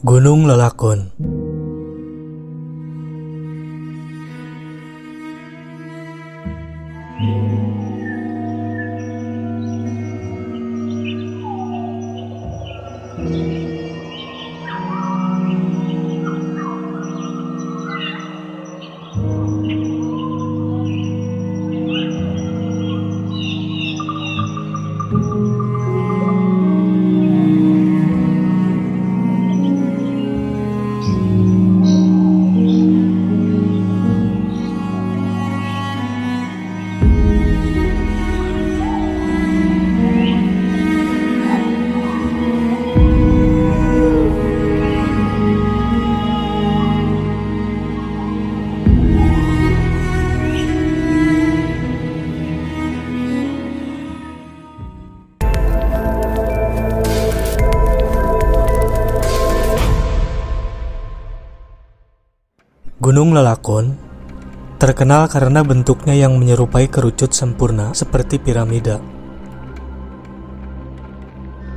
Gunung Lelakon. Gunung Lelakon terkenal karena bentuknya yang menyerupai kerucut sempurna seperti piramida.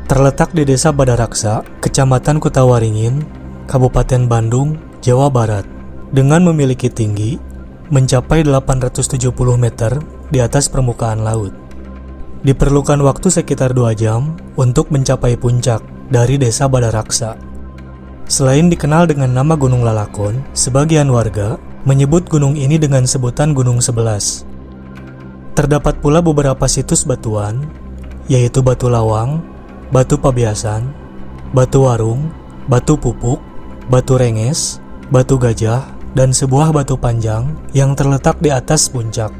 Terletak di Desa Badaraksa, Kecamatan Kutawaringin, Kabupaten Bandung, Jawa Barat, dengan memiliki tinggi mencapai 870 meter di atas permukaan laut. Diperlukan waktu sekitar 2 jam untuk mencapai puncak dari Desa Badaraksa. Selain dikenal dengan nama Gunung Lelakon, sebagian warga menyebut gunung ini dengan sebutan Gunung 11. Terdapat pula beberapa situs batuan, yaitu Batu Lawang, Batu Pabiasan, Batu Warung, Batu Pupuk, Batu Renges, Batu Gajah, dan sebuah batu panjang yang terletak di atas puncak.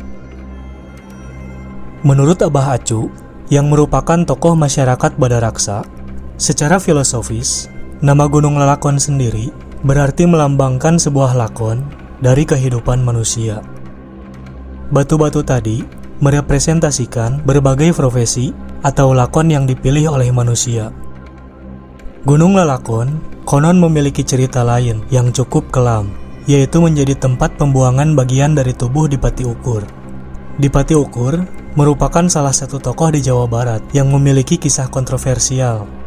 Menurut Abah Acu, yang merupakan tokoh masyarakat Badaraksa, secara filosofis, nama Gunung Lelakon sendiri berarti melambangkan sebuah lakon dari kehidupan manusia. Batu-batu tadi merepresentasikan berbagai profesi atau lakon yang dipilih oleh manusia. Gunung Lelakon konon memiliki cerita lain yang cukup kelam, yaitu menjadi tempat pembuangan bagian dari tubuh Dipati Ukur. Dipati Ukur merupakan salah satu tokoh di Jawa Barat yang memiliki kisah kontroversial.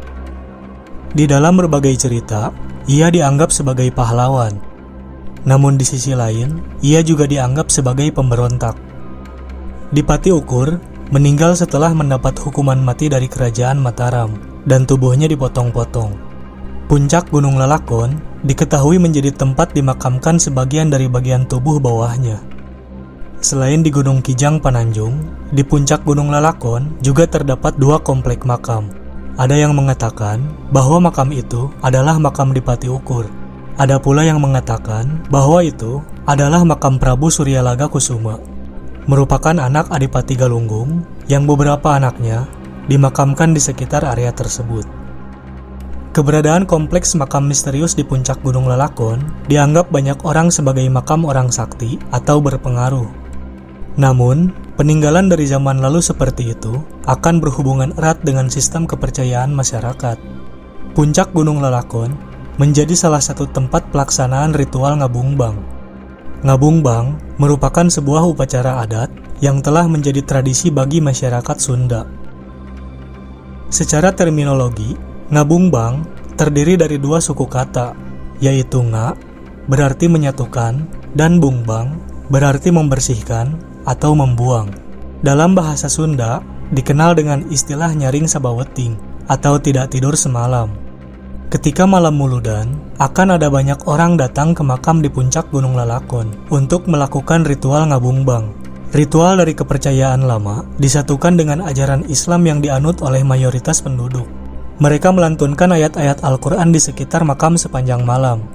Di dalam berbagai cerita, ia dianggap sebagai pahlawan. Namun di sisi lain, ia juga dianggap sebagai pemberontak. Dipati Ukur meninggal setelah mendapat hukuman mati dari kerajaan Mataram dan tubuhnya dipotong-potong. Puncak Gunung Lelakon diketahui menjadi tempat dimakamkan sebagian dari bagian tubuh bawahnya. Selain di Gunung Kijang Pananjung, di puncak Gunung Lelakon juga terdapat 2 komplek makam. Ada yang mengatakan bahwa makam itu adalah makam Dipati Ukur. Ada pula yang mengatakan bahwa itu adalah makam Prabu Suryalaga Kusuma, merupakan anak Adipati Galunggung yang beberapa anaknya dimakamkan di sekitar area tersebut. Keberadaan kompleks makam misterius di puncak Gunung Lelakon dianggap banyak orang sebagai makam orang sakti atau berpengaruh. Namun, peninggalan dari zaman lalu seperti itu akan berhubungan erat dengan sistem kepercayaan masyarakat. Puncak Gunung Lelakon menjadi salah satu tempat pelaksanaan ritual ngabungbang. Ngabungbang merupakan sebuah upacara adat yang telah menjadi tradisi bagi masyarakat Sunda. Secara terminologi, ngabungbang terdiri dari 2 suku kata, yaitu nga berarti menyatukan dan bungbang berarti membersihkan atau membuang. Dalam bahasa Sunda dikenal dengan istilah nyaring sabaweting atau tidak tidur semalam. Ketika malam muludan, akan ada banyak orang datang ke makam di puncak Gunung Lelakon untuk melakukan ritual ngabungbang. Ritual dari kepercayaan lama disatukan dengan ajaran Islam yang dianut oleh mayoritas penduduk. Mereka melantunkan ayat-ayat Al-Quran di sekitar makam sepanjang malam.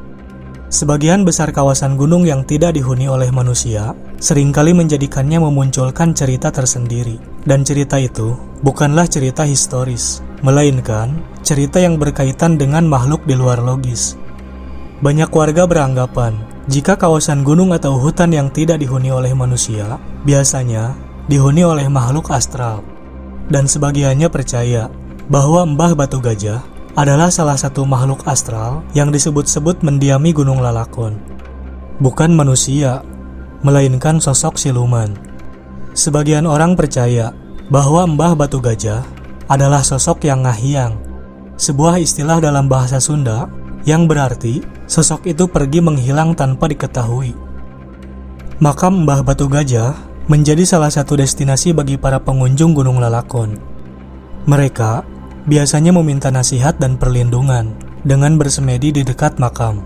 Sebagian besar kawasan gunung yang tidak dihuni oleh manusia seringkali menjadikannya memunculkan cerita tersendiri. Dan cerita itu bukanlah cerita historis, melainkan cerita yang berkaitan dengan makhluk di luar logis. Banyak warga beranggapan, jika kawasan gunung atau hutan yang tidak dihuni oleh manusia, biasanya dihuni oleh makhluk astral. Dan sebagiannya percaya bahwa Mbah Batu Gajah adalah salah satu makhluk astral yang disebut-sebut mendiami Gunung Lelakon. Bukan manusia, melainkan sosok siluman. Sebagian orang percaya bahwa Mbah Batu Gajah adalah sosok yang ngahiang, sebuah istilah dalam bahasa Sunda yang berarti sosok itu pergi menghilang tanpa diketahui. Makam Mbah Batu Gajah menjadi salah satu destinasi bagi para pengunjung Gunung Lalakon. Mereka biasanya meminta nasihat dan perlindungan dengan bersemedi di dekat makam.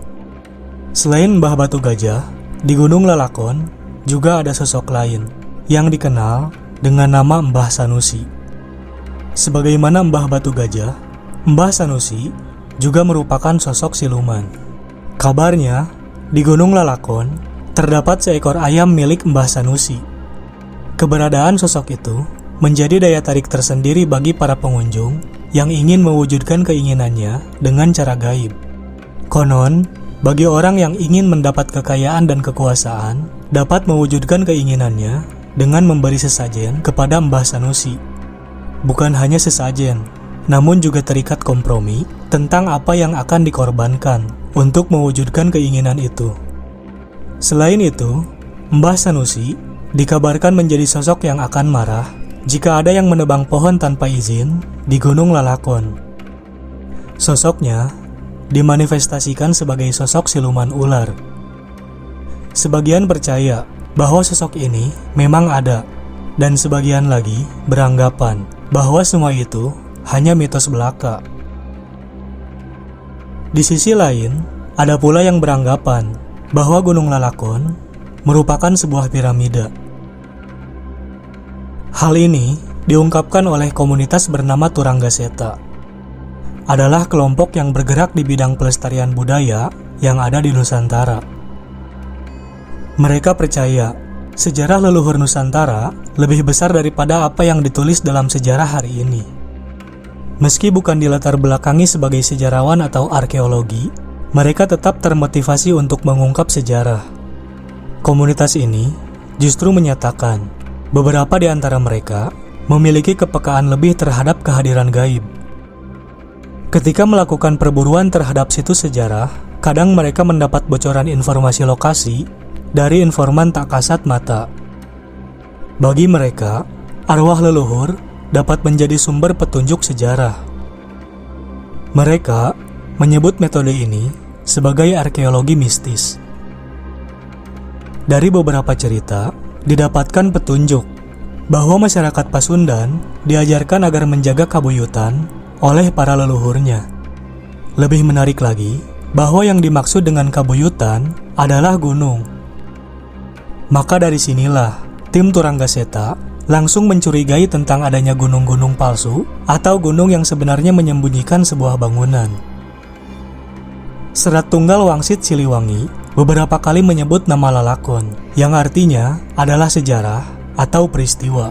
Selain Mbah Batu Gajah, di Gunung Lalakon juga ada sosok lain yang dikenal dengan nama Mbah Sanusi. Sebagaimana Mbah Batu Gajah, Mbah Sanusi juga merupakan sosok siluman. Kabarnya, di Gunung Lalakon terdapat seekor ayam milik Mbah Sanusi. Keberadaan sosok itu menjadi daya tarik tersendiri bagi para pengunjung yang ingin mewujudkan keinginannya dengan cara gaib. Konon, bagi orang yang ingin mendapat kekayaan dan kekuasaan, dapat mewujudkan keinginannya dengan memberi sesajen kepada Mbah Sanusi. Bukan hanya sesajen, namun juga terikat kompromi tentang apa yang akan dikorbankan untuk mewujudkan keinginan itu. Selain itu, Mbah Sanusi dikabarkan menjadi sosok yang akan marah jika ada yang menebang pohon tanpa izin di Gunung Lalakon. Sosoknya dimanifestasikan sebagai sosok siluman ular. Sebagian percaya bahwa sosok ini memang ada, dan sebagian lagi beranggapan bahwa semua itu hanya mitos belaka. Di sisi lain, ada pula yang beranggapan bahwa Gunung Lalakon merupakan sebuah piramida. Hal ini diungkapkan oleh komunitas bernama Turanggaseta. Adalah kelompok yang bergerak di bidang pelestarian budaya yang ada di Nusantara. Mereka percaya sejarah leluhur Nusantara lebih besar daripada apa yang ditulis dalam sejarah hari ini. Meski bukan dilatar belakangi sebagai sejarawan atau arkeologi, mereka tetap termotivasi untuk mengungkap sejarah. Komunitas ini justru menyatakan beberapa di antara mereka memiliki kepekaan lebih terhadap kehadiran gaib. Ketika melakukan perburuan terhadap situs sejarah, kadang mereka mendapat bocoran informasi lokasi dari informan tak kasat mata. Bagi mereka, arwah leluhur dapat menjadi sumber petunjuk sejarah. Mereka menyebut metode ini sebagai arkeologi mistis. Dari beberapa cerita, didapatkan petunjuk bahwa masyarakat Pasundan diajarkan agar menjaga kabuyutan oleh para leluhurnya. Lebih menarik lagi, bahwa yang dimaksud dengan kabuyutan adalah gunung. Maka dari sinilah, tim Turanggaseta langsung mencurigai tentang adanya gunung-gunung palsu atau gunung yang sebenarnya menyembunyikan sebuah bangunan. Serat Tunggal Wangsit Siliwangi beberapa kali menyebut nama Lalakon, yang artinya adalah sejarah atau peristiwa.